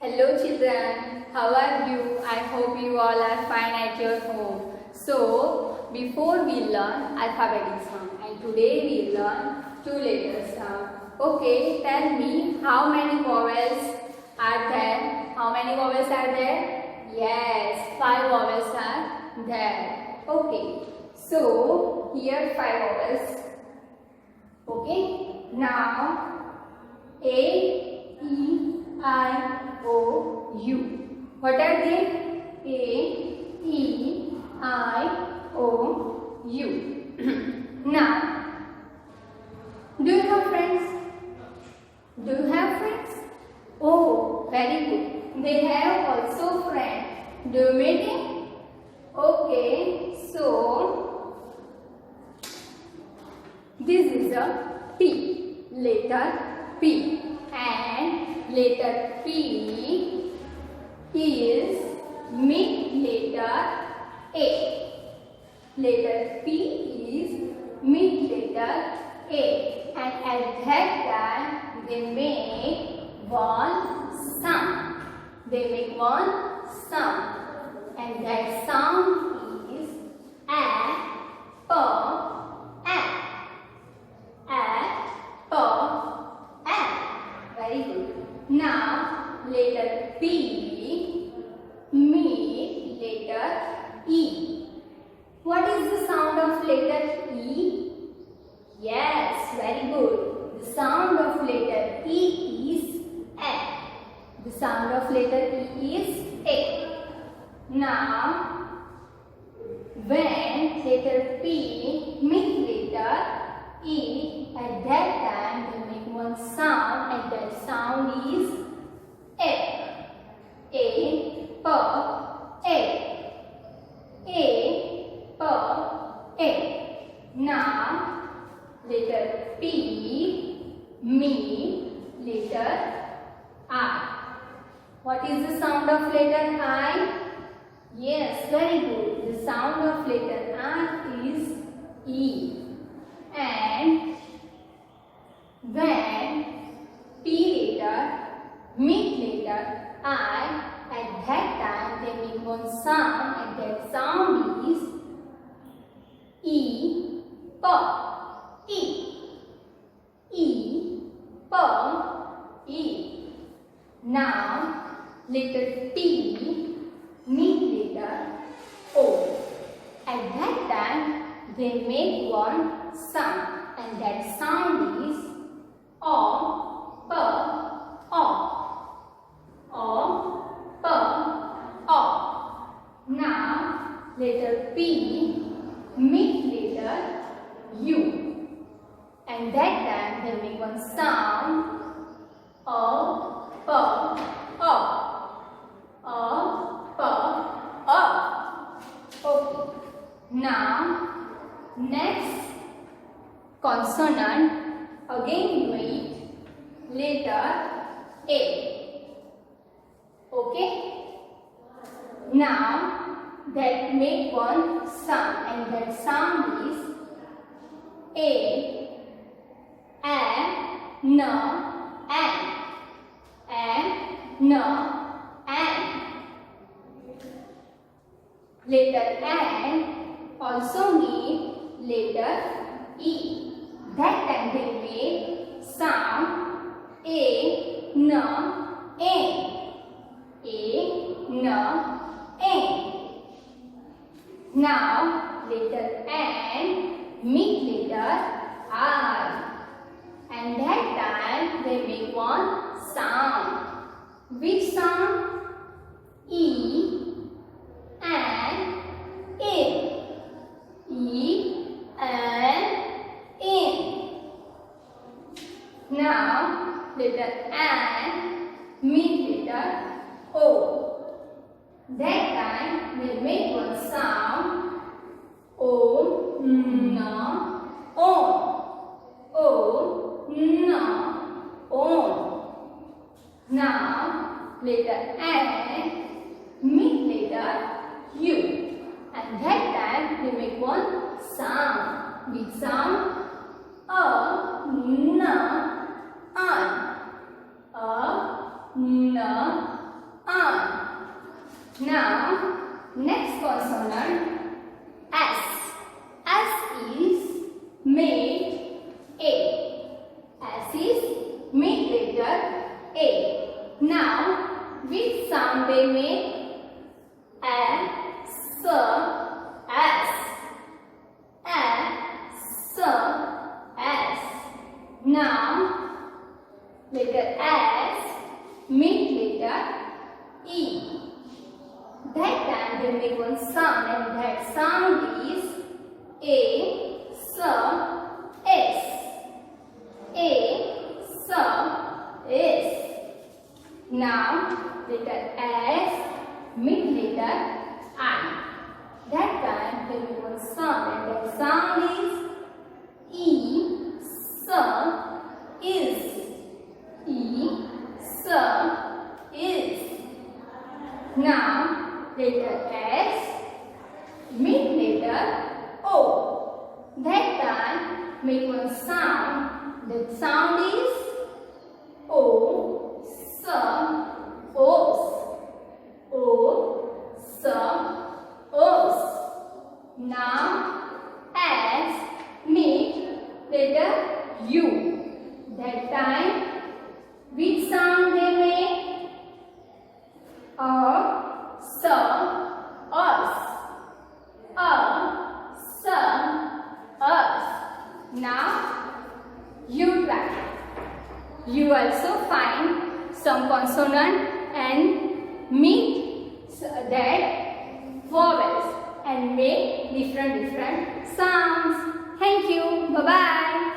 Hello children, how are you? I hope you all are fine at your home. So, before we learn alphabetic sound and today we learn two letter sound. Okay, tell me how many vowels are there? How many vowels are there? Yes, 5 vowels are there. Okay, so here 5 vowels. Okay, now A, E, I, O, U. What are they? A, E, I, O, U. Now, do you have friends? Do you have friends? Oh, very good. They have also friends. Do you meet him? Okay, so this is a P, letter P, and letter P is mid letter A. Letter P is mid letter A, and at that time they make one sound. They make one sound, and that sound is A, P, very good. Now, letter P, mid letter E. What is the sound of letter E? Yes, very good. The sound of letter E is A. The sound of letter E is A. Now, when letter P mid letter E, at that time they make one sound, and that sound is A. A, P, A. A, P, A. Now, letter P, mid letter I. What is the sound of letter I? Yes, very good. The sound of letter I is E. And when P letter, mid letter I, at that time they make one sound, and that sound is E, P, E. E, P, E. Now, letter T, mid letter O. At that time they make one sound, and that sound is O, P, O. O, P, O. Now, letter P, mid letter U. And that time they make one sound O, P, O. O, P, O. Okay. Now, next consonant, again meet letter A. Okay. Now, that make one sound, and that sound is A, N, N. N. Letter N also need letter E. That time they make sound A, N, N. A, N, N. Now, letter N, mid letter I. And that time they make one sound. Which sound? E, and in. E, and in. Now, letter N, mid letter O. That time we make one sound O, N, O. O, N, O. Now, letter N, mid letter U. And that time we make one sound. Which sound? A, N, An. A, N, Now, letter S meet letter E. That time they make one sound, and that sound is A, S, S. A, S, S. Now, letter S meet letter I. That time they make one sound, and that sound is E, S, is. E, S, is. Now, letter S meet letter O. That time make one sound. The sound is O, S, Os. O, S, Os. Now, S meet letter U. That time, which sound they make? A, S, Us. A, S, Us. Now, you try. You also find some consonant and meet that vowels and make different sounds. Thank you. Bye-bye.